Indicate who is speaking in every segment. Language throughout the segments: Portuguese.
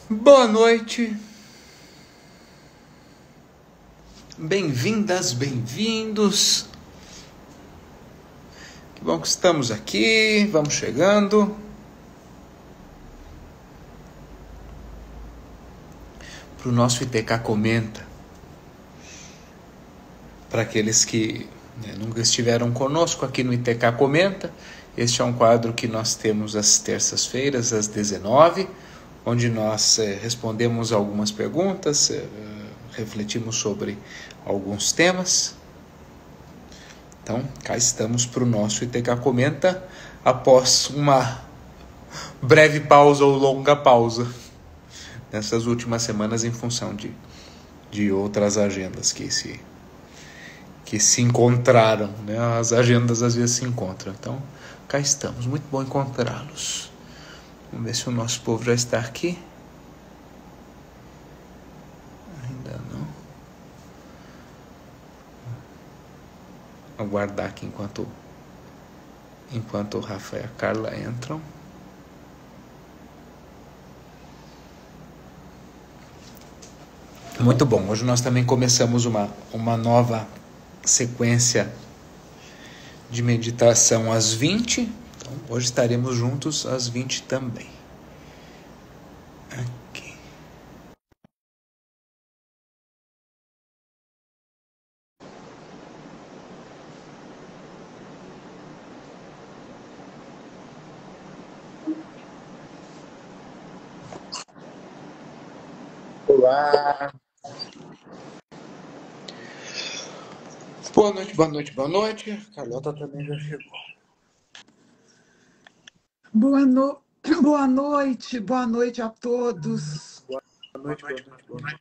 Speaker 1: Boa noite, bem-vindas, bem-vindos. Que bom que estamos aqui, vamos chegando. Para o nosso ITK Comenta. Para aqueles que nunca estiveram conosco aqui no ITK Comenta, este é um quadro que nós temos às terças-feiras, às 19h, onde nós respondemos algumas perguntas, refletimos sobre alguns temas. Então, cá estamos para o nosso ITK Comenta, após uma breve pausa ou longa pausa, nessas últimas semanas, em função de outras agendas que se encontraram, né? As agendas às vezes se encontram. Então, cá estamos. Muito bom encontrá-los. Vamos ver se o nosso povo já está aqui. Ainda não. Aguardar aqui enquanto o Rafa e a Carla entram. Muito bom. Hoje nós também começamos uma nova sequência de meditação às 20. Então, hoje estaremos juntos às 20 também. Aqui. Olá. Boa noite, boa noite, boa noite. A Carlota também já chegou.
Speaker 2: Boa noite a todos.
Speaker 1: Boa noite, boa noite, boa noite.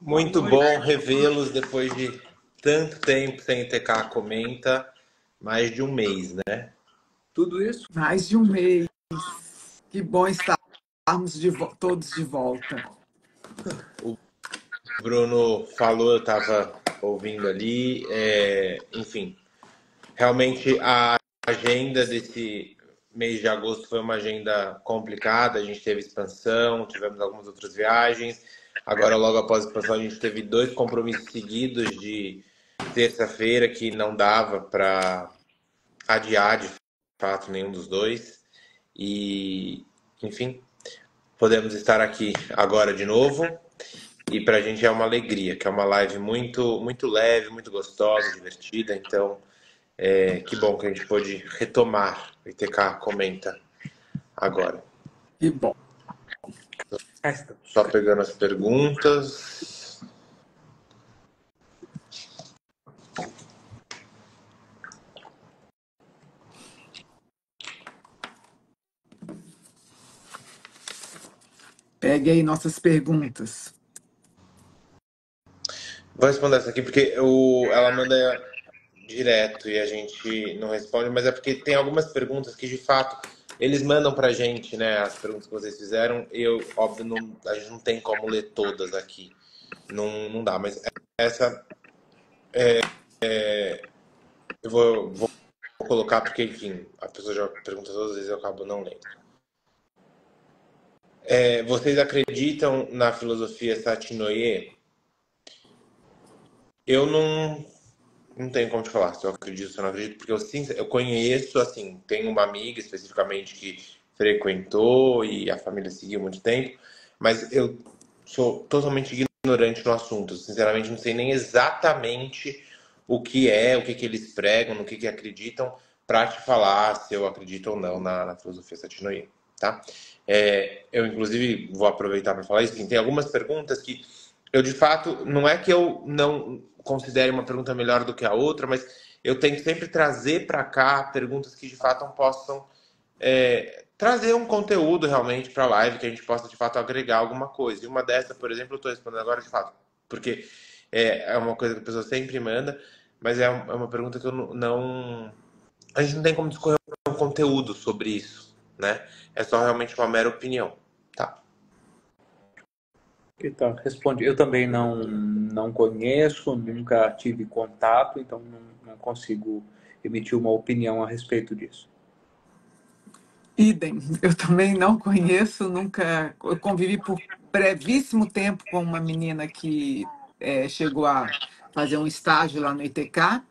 Speaker 3: Muito bom revê-los depois de tanto tempo sem ITK Comenta, mais de um mês, né?
Speaker 1: Tudo isso?
Speaker 2: Mais de um mês. Que bom estarmos todos de volta.
Speaker 3: O Bruno falou, eu estava ouvindo ali, enfim, realmente a agenda desse mês de agosto foi uma agenda complicada, a gente teve expansão, tivemos algumas outras viagens, agora logo após a expansão a gente teve 2 compromissos seguidos de terça-feira que não dava para adiar de fato nenhum dos dois e, enfim, podemos estar aqui agora de novo e pra gente é uma alegria, que é uma live muito, muito leve, muito gostosa, divertida, então que bom que a gente pôde retomar o ITK Comenta agora.
Speaker 2: Que bom.
Speaker 3: Só pegando as perguntas.
Speaker 2: Pegue aí nossas perguntas.
Speaker 3: Vou responder essa aqui porque ela manda direto e a gente não responde, mas é porque tem algumas perguntas que de fato eles mandam pra gente, né? As perguntas que vocês fizeram, óbvio, a gente não tem como ler todas aqui. Não dá, mas essa eu vou colocar porque, enfim, a pessoa já pergunta todas as vezes e eu acabo não lendo. Vocês acreditam na filosofia Satinoye? Eu não tenho como te falar se eu acredito ou se eu não acredito, porque eu conheço, assim, tenho uma amiga especificamente que frequentou e a família seguiu muito tempo, mas eu sou totalmente ignorante no assunto. Sinceramente, não sei nem exatamente o que eles pregam, no que acreditam, para te falar se eu acredito ou não na filosofia Satinoye, tá? Eu, inclusive, vou aproveitar para falar isso, assim, tem algumas perguntas que eu, de fato, não é que eu não considere uma pergunta melhor do que a outra, mas eu tento sempre trazer para cá perguntas que, de fato, possam trazer um conteúdo realmente para a live, que a gente possa, de fato, agregar alguma coisa. E uma dessa, por exemplo, eu estou respondendo agora, de fato, porque é uma coisa que a pessoa sempre manda, mas é uma pergunta que eu não... A gente não tem como discorrer um conteúdo sobre isso, né? É só realmente uma mera opinião, tá?
Speaker 1: Então, responde. Eu também não conheço, nunca tive contato, então não consigo emitir uma opinião a respeito disso.
Speaker 2: Idem. Eu também não conheço, nunca. Eu convivi por brevíssimo tempo com uma menina que chegou a fazer um estágio lá no ITK,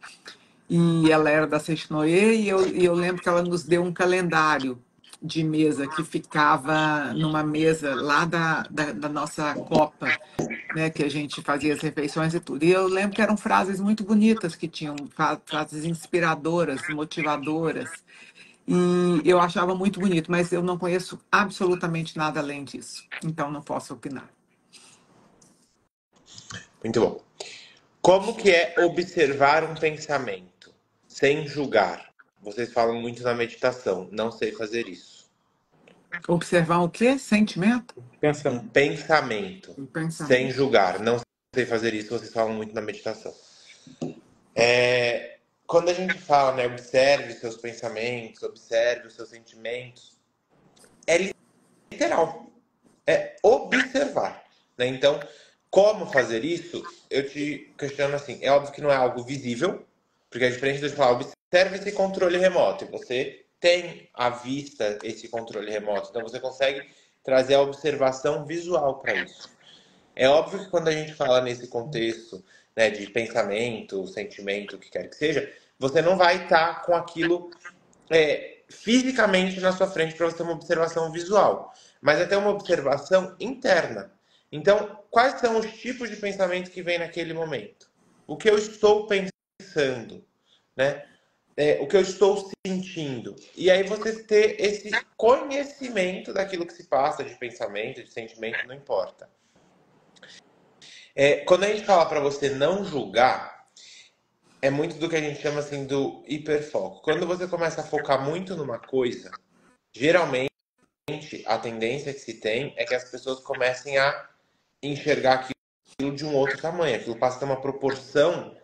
Speaker 2: e ela era da Seixinoe, e eu lembro que ela nos deu um calendário de mesa que ficava numa mesa lá da nossa copa, né, que a gente fazia as refeições e tudo. E eu lembro que eram frases muito bonitas, que tinham frases inspiradoras, motivadoras, e eu achava muito bonito, mas eu não conheço absolutamente nada além disso, então não posso opinar.
Speaker 3: Muito bom. Como que é observar um pensamento sem julgar? Vocês falam muito na meditação. Não sei fazer isso.
Speaker 2: Observar o quê? Sentimento?
Speaker 3: Um pensamento
Speaker 2: Um pensamento.
Speaker 3: sem julgar. Não sei fazer isso. Vocês falam muito na meditação. Quando a gente fala, né, observe os seus pensamentos, observe os seus sentimentos, é literal. É observar, né? Então, como fazer isso? Eu te questiono assim. É óbvio que não é algo visível, porque é diferente de falar, observe esse controle remoto. E você tem à vista esse controle remoto. Então, você consegue trazer a observação visual para isso. É óbvio que quando a gente fala nesse contexto, né, de pensamento, sentimento, o que quer que seja, você não vai estar com aquilo fisicamente na sua frente para você ter uma observação visual, mas é ter uma observação interna. Então, quais são os tipos de pensamento que vem naquele momento? O que eu estou pensando, né? O que eu estou sentindo. E aí você ter esse conhecimento daquilo que se passa de pensamento, de sentimento, não importa. Quando a gente fala para você não julgar, é muito do que a gente chama assim do hiperfoco. Quando você começa a focar muito numa coisa, geralmente a tendência que se tem é que as pessoas comecem a enxergar aquilo de um outro tamanho. Aquilo passa a ter uma proporção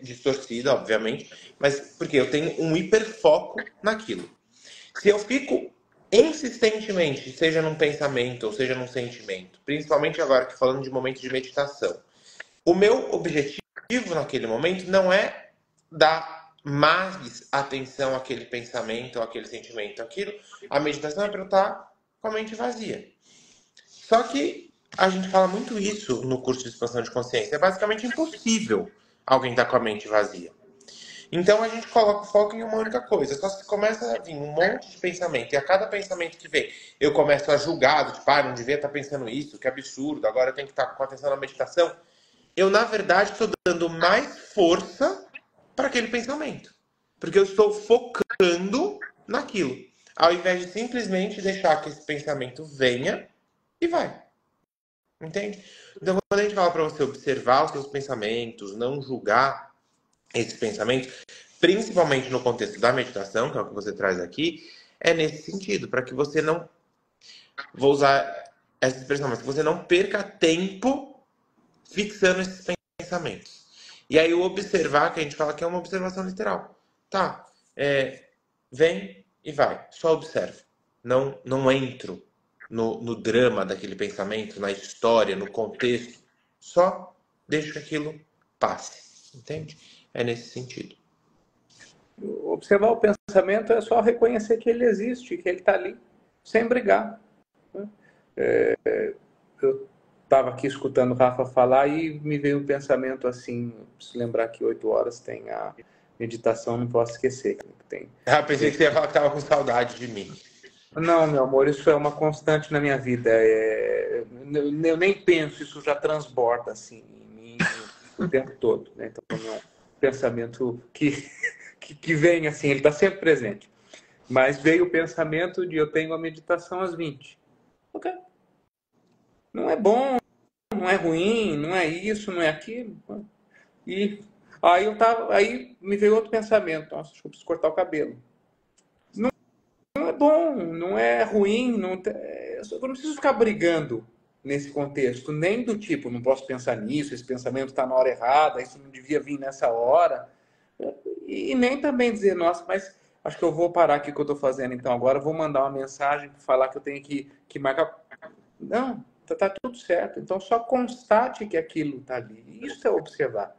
Speaker 3: distorcida, obviamente, mas porque eu tenho um hiperfoco naquilo. Se eu fico insistentemente, seja num pensamento ou seja num sentimento, principalmente agora que falando de momento de meditação, o meu objetivo naquele momento não é dar mais atenção àquele pensamento, àquele sentimento, aquilo. A meditação é para eu estar com a mente vazia. Só que a gente fala muito isso no curso de expansão de consciência. É basicamente impossível alguém estar com a mente vazia. Então a gente coloca o foco em uma única coisa. Só se começa a vir um monte de pensamento, e a cada pensamento que vem, eu começo a julgar, tipo, não devia estar pensando isso, que absurdo, agora eu tenho que estar com atenção na meditação. Eu, na verdade, estou dando mais força para aquele pensamento. Porque eu estou focando naquilo. Ao invés de simplesmente deixar que esse pensamento venha e vai. Entende? Então, quando a gente fala para você observar os seus pensamentos, não julgar esses pensamentos, principalmente no contexto da meditação, que é o que você traz aqui, é nesse sentido, para que você não... Vou usar essa expressão, mas que você não perca tempo fixando esses pensamentos. E aí o observar, que a gente fala que é uma observação literal. Tá, vem e vai. Só observo. Não entro no drama daquele pensamento, na história, no contexto. Só deixo que aquilo passe. Entende? É nesse sentido.
Speaker 4: Observar o pensamento é só reconhecer que ele existe, que ele está ali, sem brigar. Eu estava aqui escutando o Rafa falar e me veio um pensamento assim, preciso lembrar que 8 horas tem a meditação, não posso esquecer.
Speaker 3: Pensei que você ia falar que estava com saudade de mim.
Speaker 4: Não, meu amor, isso é uma constante na minha vida. Eu nem penso, isso já transborda assim, em mim o tempo todo. Né? Então, é um pensamento que vem assim, ele está sempre presente. Mas veio o pensamento de eu tenho a meditação às 20. Ok. Não é bom, não é ruim, não é isso, não é aquilo. E aí me veio outro pensamento. Nossa, acho que eu preciso cortar o cabelo. Não é bom, não é ruim, eu não preciso ficar brigando nesse contexto, nem do tipo, não posso pensar nisso, esse pensamento está na hora errada, isso não devia vir nessa hora. E nem também dizer, nossa, mas acho que eu vou parar aqui o que eu estou fazendo, então agora eu vou mandar uma mensagem para falar que eu tenho que marcar. Não, tá tudo certo. Então só constate que aquilo está ali. Isso é observar.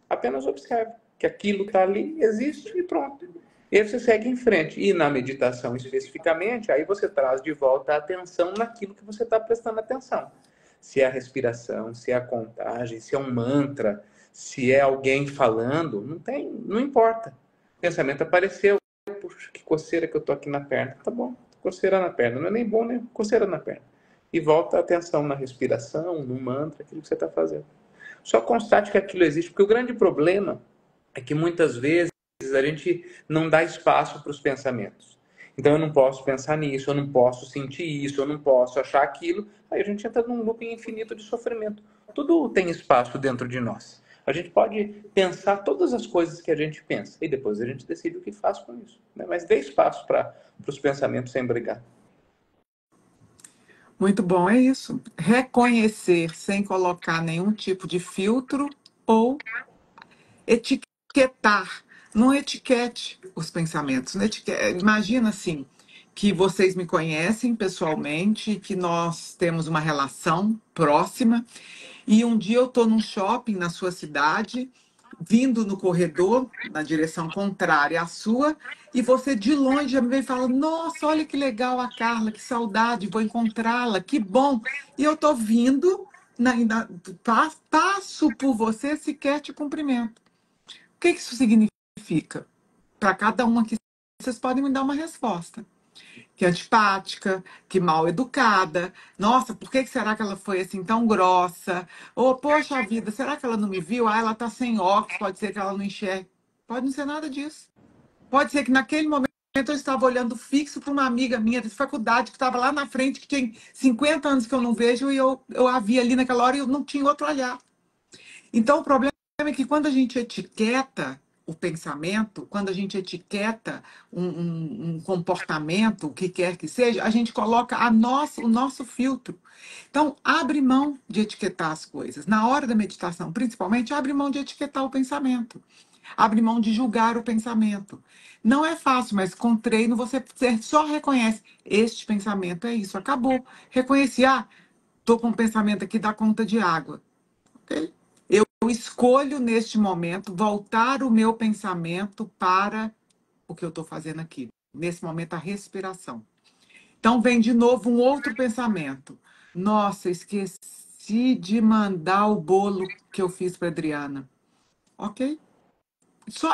Speaker 4: Apenas observe que aquilo está ali, existe e pronto. E aí você segue em frente. E na meditação especificamente, aí você traz de volta a atenção naquilo que você está prestando atenção. Se é a respiração, se é a contagem, se é um mantra, se é alguém falando, não importa. O pensamento apareceu. Puxa, que coceira que eu tô aqui na perna. Tá bom, coceira na perna. Não é nem bom, nem coceira na perna. E volta a atenção na respiração, no mantra, aquilo que você está fazendo. Só constate que aquilo existe, porque o grande problema é que muitas vezes a gente não dá espaço para os pensamentos. Então eu não posso pensar nisso, eu não posso sentir isso, eu não posso achar aquilo. Aí a gente entra num looping infinito de sofrimento. Tudo tem espaço dentro de nós. A gente pode pensar todas as coisas que a gente pensa e depois a gente decide o que faz com isso, né? Mas dê espaço para os pensamentos sem brigar.
Speaker 2: Muito bom, é isso. Reconhecer sem colocar nenhum tipo de filtro ou etiquetar. Não etiquete os pensamentos. Não etiquete. Imagina assim, que vocês me conhecem pessoalmente, que nós temos uma relação próxima, e um dia eu estou num shopping na sua cidade, vindo no corredor, na direção contrária à sua, e você de longe já me vem e fala: Nossa, olha que legal a Carla, que saudade, vou encontrá-la, que bom. E eu estou vindo, passo por você, sequer te cumprimento. O que isso significa? Para cada uma aqui, vocês podem me dar uma resposta. Que antipática, que mal educada. Nossa, por que será que ela foi assim tão grossa? Ou, poxa vida, será que ela não me viu? Ah, ela está sem óculos, pode ser que ela não enxergue. Pode não ser nada disso. Pode ser que naquele momento eu estava olhando fixo para uma amiga minha de faculdade que estava lá na frente, que tinha 50 anos que eu não vejo, e eu a vi ali naquela hora e eu não tinha outro olhar. Então, o problema é que quando a gente etiqueta o pensamento, quando a gente etiqueta um comportamento, o que quer que seja, a gente coloca o nosso filtro. Então, abre mão de etiquetar as coisas. Na hora da meditação, principalmente, abre mão de etiquetar o pensamento. Abre mão de julgar o pensamento. Não é fácil, mas com treino você só reconhece. Este pensamento é isso, acabou. Reconheci, estou com um pensamento aqui da conta de água. Ok? Eu escolho, neste momento, voltar o meu pensamento para o que eu estou fazendo aqui. Nesse momento, a respiração. Então, vem de novo um outro pensamento. Nossa, esqueci de mandar o bolo que eu fiz para Adriana. Ok?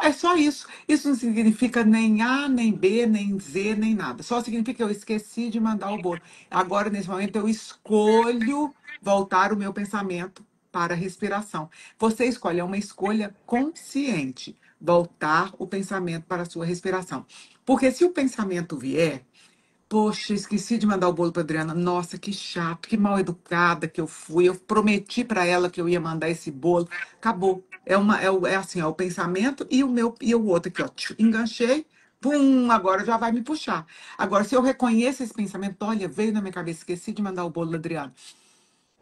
Speaker 2: É só isso. Isso não significa nem A, nem B, nem Z, nem nada. Só significa que eu esqueci de mandar o bolo. Agora, nesse momento, eu escolho voltar o meu pensamento para a respiração. Você escolhe, é uma escolha consciente. Voltar o pensamento para a sua respiração. Porque se o pensamento vier, poxa, esqueci de mandar o bolo para Adriana. Nossa, que chato, que mal educada que eu fui. Eu prometi para ela que eu ia mandar esse bolo. Acabou. É o pensamento e o outro aqui, ó. Enganchei, pum, agora já vai me puxar. Agora, se eu reconheço esse pensamento, olha, veio na minha cabeça, esqueci de mandar o bolo da Adriana.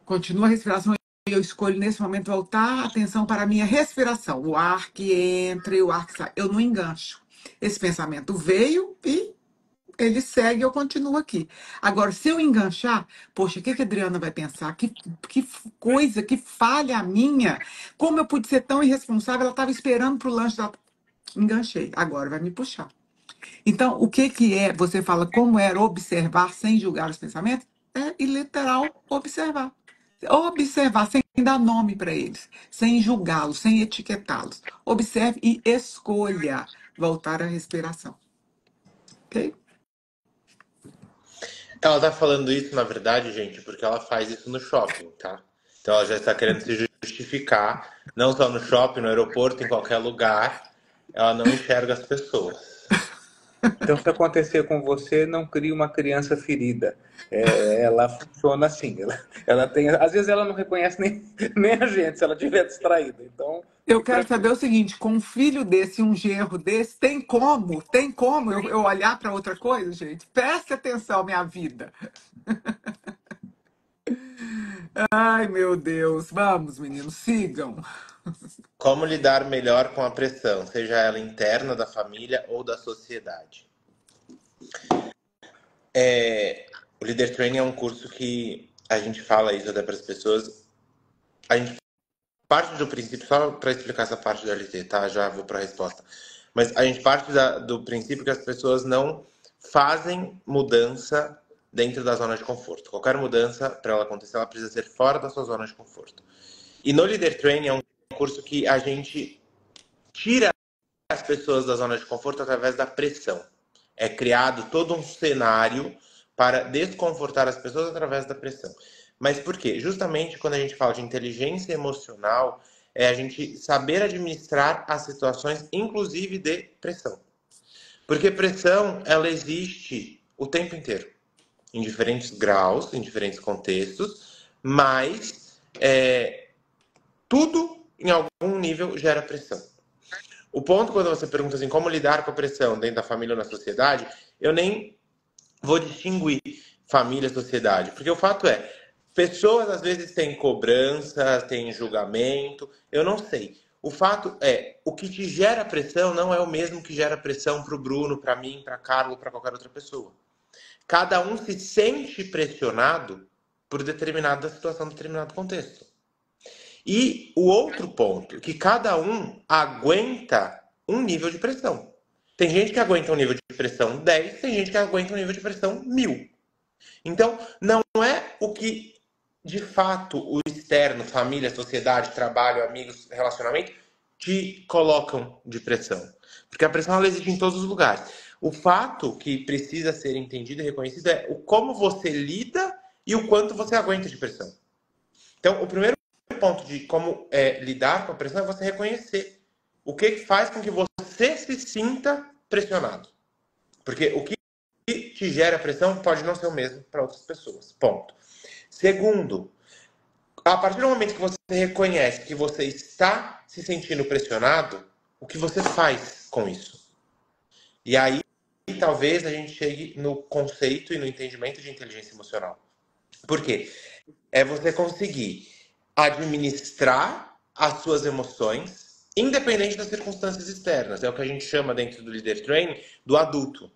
Speaker 2: Continua a respiração e eu escolho nesse momento voltar a atenção para a minha respiração. O ar que entra e o ar que sai. Eu não engancho. Esse pensamento veio e ele segue, eu continuo aqui. Agora, se eu enganchar, poxa, o que a Adriana vai pensar? Que coisa, que falha minha. Como eu pude ser tão irresponsável? Ela estava esperando para o lanche da. Enganchei. Agora vai me puxar. Então, o que é? Você fala como era observar sem julgar os pensamentos? É literal observar. Observar sem dar nome para eles, sem julgá-los, sem etiquetá-los. Observe e escolha voltar à respiração. Ok?
Speaker 3: Ela tá falando isso, na verdade, gente, porque ela faz isso no shopping, tá? Então ela já está querendo se justificar, não só no shopping, no aeroporto, em qualquer lugar. Ela não enxerga as pessoas.
Speaker 4: Então, se acontecer com você, não crie uma criança ferida. Ela funciona assim. Ela tem, às vezes ela não reconhece nem a gente, se ela estiver distraída. Então,
Speaker 2: Eu quero saber o seguinte, com um filho desse, um genro desse, tem como eu olhar para outra coisa, gente? Preste atenção, minha vida. Ai, meu Deus. Vamos, meninos, sigam.
Speaker 3: Como lidar melhor com a pressão, seja ela interna da família ou da sociedade? O Leader Training é um curso que a gente fala isso até para as pessoas. A gente parte do princípio, só para explicar essa parte do LT, tá? Já vou para a resposta. Mas a gente parte do princípio que as pessoas não fazem mudança dentro da zona de conforto. Qualquer mudança, para ela acontecer, ela precisa ser fora da sua zona de conforto. E no Leader Training é um curso que a gente tira as pessoas da zona de conforto através da pressão. É criado todo um cenário para desconfortar as pessoas através da pressão. Mas por quê? Justamente quando a gente fala de inteligência emocional, é a gente saber administrar as situações, inclusive de pressão. Porque pressão, ela existe o tempo inteiro, em diferentes graus, em diferentes contextos, mas tudo em algum nível gera pressão. O ponto, quando você pergunta assim, como lidar com a pressão dentro da família ou na sociedade, eu nem vou distinguir família e sociedade, porque o fato é, pessoas às vezes têm cobrança, têm julgamento, eu não sei. O fato é, o que te gera pressão não é o mesmo que gera pressão para o Bruno, para mim, para Carlos, para qualquer outra pessoa. Cada um se sente pressionado por determinada situação, determinado contexto. E o outro ponto, que cada um aguenta um nível de pressão. Tem gente que aguenta um nível de pressão 10, tem gente que aguenta um nível de pressão 1000. Então, não é o que, de fato, o externo, família, sociedade, trabalho, amigos, relacionamento, te colocam de pressão. Porque a pressão ela existe em todos os lugares. O fato que precisa ser entendido e reconhecido é o como você lida e o quanto você aguenta de pressão. Então, o primeiro ponto de como lidar com a pressão é você reconhecer o que faz com que você se sinta pressionado. Porque o que te gera pressão pode não ser o mesmo para outras pessoas. Ponto. Segundo, a partir do momento que você reconhece que você está se sentindo pressionado, o que você faz com isso? E aí, talvez a gente chegue no conceito e no entendimento de inteligência emocional. Por quê? É você conseguir administrar as suas emoções, independente das circunstâncias externas. É o que a gente chama dentro do Leader Training do adulto,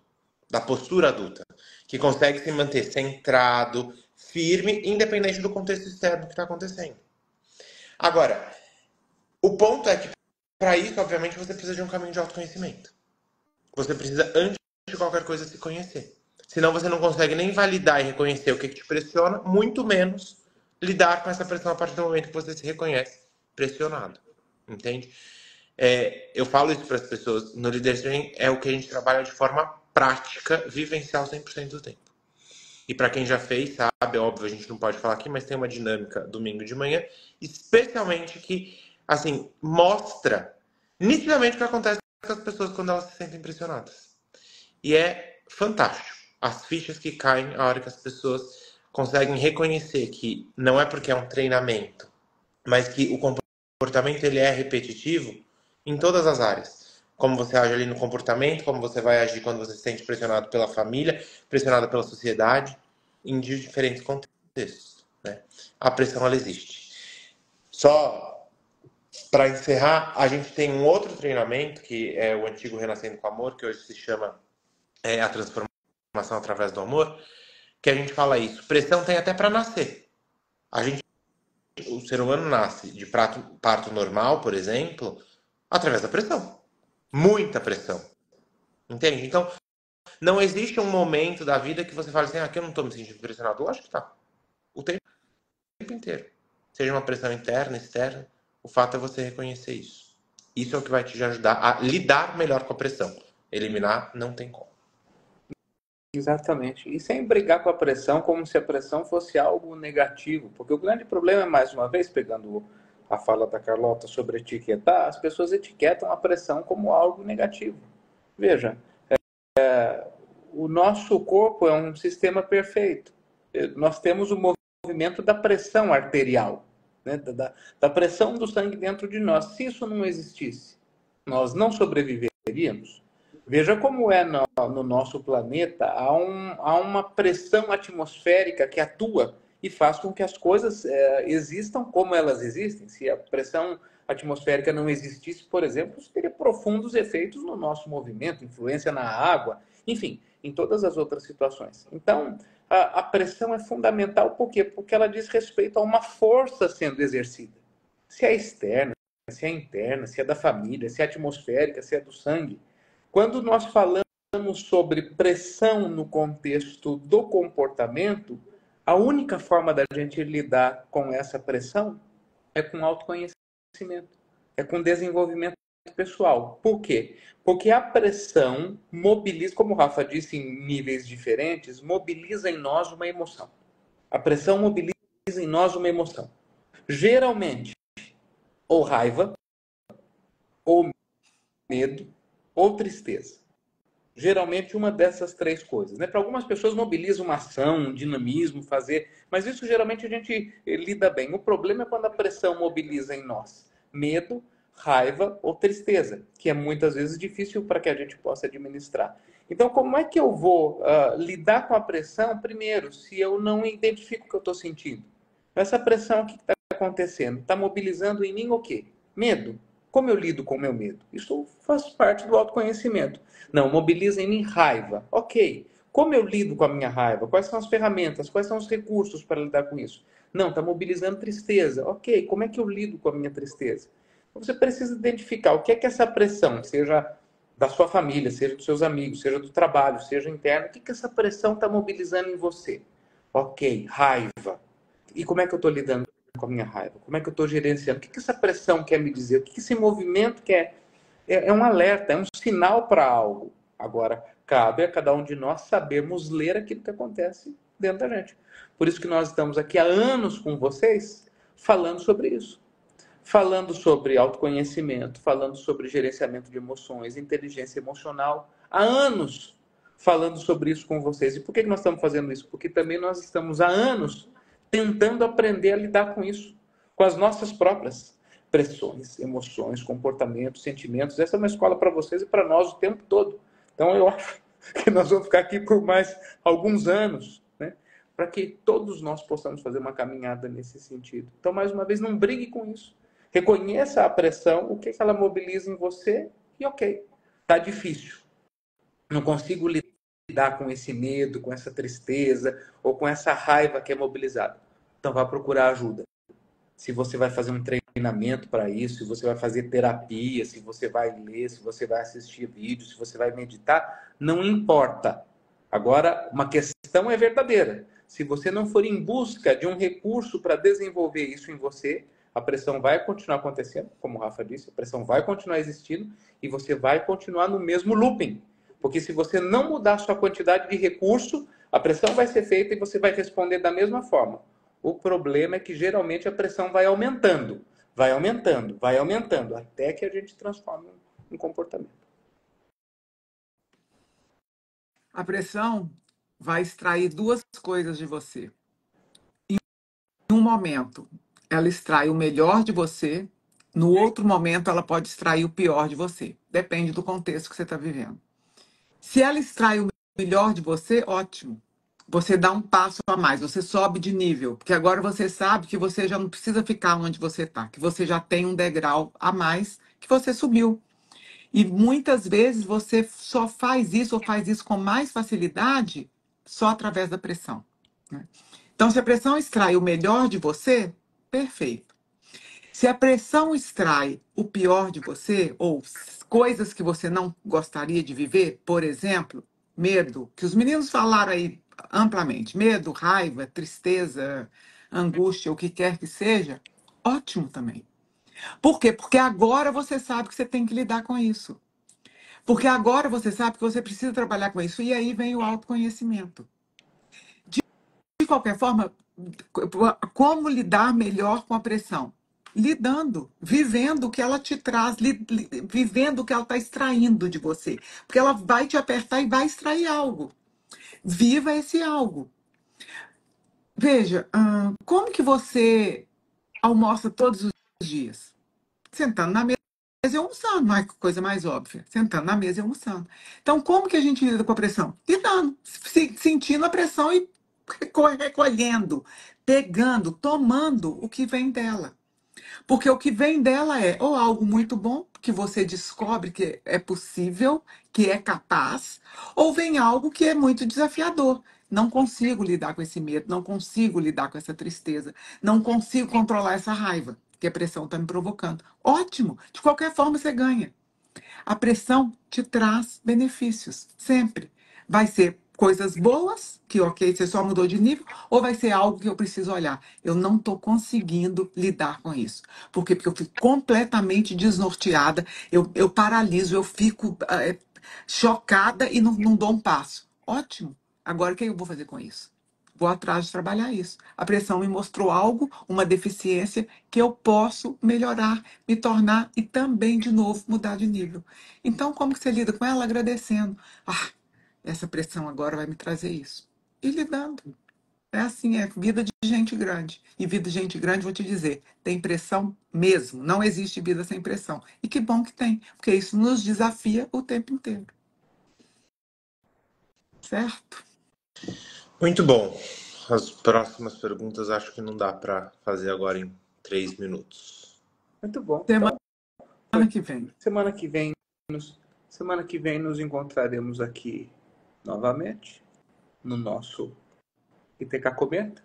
Speaker 3: da postura adulta, que consegue se manter centrado, firme, independente do contexto externo que está acontecendo. Agora, o ponto é que, para isso, obviamente, você precisa de um caminho de autoconhecimento. Você precisa, antes de qualquer coisa, se conhecer. Senão você não consegue nem validar e reconhecer o que te pressiona, muito menos lidar com essa pressão a partir do momento que você se reconhece pressionado. Entende? Eu falo isso para as pessoas. No Leader Training é o que a gente trabalha de forma prática, vivencial 100% do tempo. E para quem já fez, sabe, óbvio, a gente não pode falar aqui, mas tem uma dinâmica domingo de manhã, especialmente que, assim, mostra nitidamente o que acontece com as pessoas quando elas se sentem pressionadas. E é fantástico as fichas que caem a hora que as pessoas conseguem reconhecer que não é porque é um treinamento, mas que o comportamento ele é repetitivo em todas as áreas. Como você age ali no comportamento, como você vai agir quando você se sente pressionado pela família, pressionado pela sociedade, em diferentes contextos, né? A pressão, ela existe. Só para encerrar, a gente tem um outro treinamento, que é o antigo Renascendo com Amor, que hoje se chama a transformação através do amor, que a gente fala isso. Pressão tem até para nascer. O ser humano nasce de parto normal, por exemplo, através da pressão. Muita pressão. Entende? Então, não existe um momento da vida que você fale assim, aqui eu não estou me sentindo pressionado. Lógico que tá. O tempo inteiro. Seja uma pressão interna, externa, o fato é você reconhecer isso. Isso é o que vai te ajudar a lidar melhor com a pressão. Eliminar, não tem como.
Speaker 4: Exatamente. E sem brigar com a pressão como se a pressão fosse algo negativo. Porque o grande problema é, mais uma vez, pegando a fala da Carlota sobre etiquetar, as pessoas etiquetam a pressão como algo negativo. Veja, o nosso corpo é um sistema perfeito. Nós temos o movimento da pressão arterial, né? da pressão do sangue dentro de nós. Se isso não existisse, nós não sobreviveríamos. Veja como é no nosso planeta, há uma pressão atmosférica que atua e faz com que as coisas existam como elas existem. Se a pressão atmosférica não existisse, por exemplo, isso teria profundos efeitos no nosso movimento, influência na água, enfim, em todas as outras situações. Então, a pressão é fundamental, por quê? Porque ela diz respeito a uma força sendo exercida. Se é externa, se é interna, se é da família, se é atmosférica, se é do sangue. Quando nós falamos sobre pressão no contexto do comportamento, a única forma da gente lidar com essa pressão é com autoconhecimento, é com desenvolvimento pessoal. Por quê? Porque a pressão mobiliza, como o Rafa disse, em níveis diferentes, mobiliza em nós uma emoção. A pressão mobiliza em nós uma emoção. Geralmente, ou raiva, ou medo, ou tristeza. Geralmente uma dessas três coisas, né? Para algumas pessoas mobiliza uma ação, um dinamismo, fazer, mas isso geralmente a gente lida bem. O problema é quando a pressão mobiliza em nós medo, raiva ou tristeza, que é muitas vezes difícil para que a gente possa administrar. Então, como é que eu vou lidar com a pressão? Primeiro, se eu não identifico o que eu estou sentindo. Essa pressão, o que está acontecendo? Está mobilizando em mim o quê? Medo. Como eu lido com o meu medo? Isso faz parte do autoconhecimento. Não, mobiliza em mim raiva. Ok. Como eu lido com a minha raiva? Quais são as ferramentas? Quais são os recursos para lidar com isso? Não, está mobilizando tristeza. Ok. Como é que eu lido com a minha tristeza? Você precisa identificar o que é essa pressão, seja da sua família, seja dos seus amigos, seja do trabalho, seja interno. O que essa pressão está mobilizando em você? Ok. Raiva. E como é que eu estou lidando com a minha raiva? Como é que eu estou gerenciando? O que essa pressão quer me dizer? O que esse movimento quer? É um alerta, é um sinal para algo. Agora, cabe a cada um de nós sabermos ler aquilo que acontece dentro da gente. Por isso que nós estamos aqui há anos com vocês falando sobre isso. Falando sobre autoconhecimento, falando sobre gerenciamento de emoções, inteligência emocional. Há anos falando sobre isso com vocês. E por que nós estamos fazendo isso? Porque também nós estamos há anos tentando aprender a lidar com isso, com as nossas próprias pressões, emoções, comportamentos, sentimentos. Essa é uma escola para vocês e para nós o tempo todo. Então eu acho que nós vamos ficar aqui por mais alguns anos, né? Para que todos nós possamos fazer uma caminhada nesse sentido. Então, mais uma vez, não brigue com isso. Reconheça a pressão, o que ela mobiliza em você e ok, tá difícil. Não consigo lidar com esse medo, com essa tristeza ou com essa raiva que é mobilizada. Então vá procurar ajuda. Se você vai fazer um treinamento para isso, se você vai fazer terapia, se você vai ler, se você vai assistir vídeos, se você vai meditar, não importa. Agora, uma questão é verdadeira. Se você não for em busca de um recurso para desenvolver isso em você, a pressão vai continuar acontecendo, como o Rafa disse, a pressão vai continuar existindo e você vai continuar no mesmo looping. Porque se você não mudar a sua quantidade de recurso, a pressão vai ser feita e você vai responder da mesma forma. O problema é que geralmente a pressão vai aumentando, vai aumentando, vai aumentando, até que a gente transforma em comportamento.
Speaker 2: A pressão vai extrair duas coisas de você. Em um momento, ela extrai o melhor de você, no outro momento, ela pode extrair o pior de você. Depende do contexto que você está vivendo. Se ela extrai o melhor de você, ótimo. Você dá um passo a mais, você sobe de nível, porque agora você sabe que você já não precisa ficar onde você está, que você já tem um degrau a mais que você subiu. E muitas vezes você só faz isso ou faz isso com mais facilidade só através da pressão, né? Então, se a pressão extrai o melhor de você, perfeito. Se a pressão extrai o pior de você, ou coisas que você não gostaria de viver, por exemplo, medo, que os meninos falaram aí amplamente, medo, raiva, tristeza, angústia, o que quer que seja, ótimo também. Por quê? Porque agora você sabe que você tem que lidar com isso. Porque agora você sabe que você precisa trabalhar com isso. E aí vem o autoconhecimento. De qualquer forma, como lidar melhor com a pressão? Lidando, vivendo o que ela te traz, vivendo o que ela está extraindo de você. Porque ela vai te apertar e vai extrair algo. Viva esse algo. Veja, como que você almoça todos os dias? Sentando na mesa e almoçando, não é coisa mais óbvia. Sentando na mesa e almoçando. Então, como que a gente lida com a pressão? Lidando, sentindo a pressão e recolhendo, pegando, tomando o que vem dela. Porque o que vem dela é ou algo muito bom, que você descobre que é possível, que é capaz, ou vem algo que é muito desafiador. Não consigo lidar com esse medo, não consigo lidar com essa tristeza, não consigo controlar essa raiva que a pressão está me provocando. Ótimo! De qualquer forma você ganha. A pressão te traz benefícios, sempre. Vai ser coisas boas, que ok, você só mudou de nível, ou vai ser algo que eu preciso olhar. Eu não estou conseguindo lidar com isso. Por quê? Porque eu fico completamente desnorteada, eu paraliso, eu fico chocada e não dou um passo. Ótimo. Agora o que eu vou fazer com isso? Vou atrás de trabalhar isso. A pressão me mostrou algo, uma deficiência que eu posso melhorar, me tornar e também, de novo, mudar de nível. Então, como que você lida com ela? Agradecendo. Ah, essa pressão agora vai me trazer isso. E lidando. É assim, é vida de gente grande. E vida de gente grande, vou te dizer, tem pressão mesmo. Não existe vida sem pressão. E que bom que tem, porque isso nos desafia o tempo inteiro. Certo?
Speaker 3: Muito bom. As próximas perguntas acho que não dá para fazer agora em 3 minutos.
Speaker 4: Muito bom.
Speaker 2: Semana
Speaker 4: Então,
Speaker 2: que vem.
Speaker 4: semana que vem nos encontraremos aqui novamente no nosso ITK Comenta.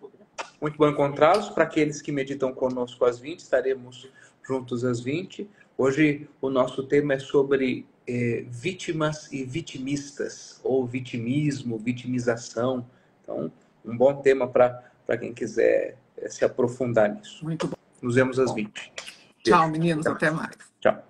Speaker 4: Muito bom encontrá-los. Para aqueles que meditam conosco às 20, estaremos juntos às 20. Hoje o nosso tema é sobre vítimas e vitimistas, ou vitimismo, vitimização. Então, um bom tema para quem quiser se aprofundar nisso.
Speaker 2: Muito bom.
Speaker 4: Nos vemos às 20.
Speaker 2: Tchau, meninos. Até mais.
Speaker 4: Tchau.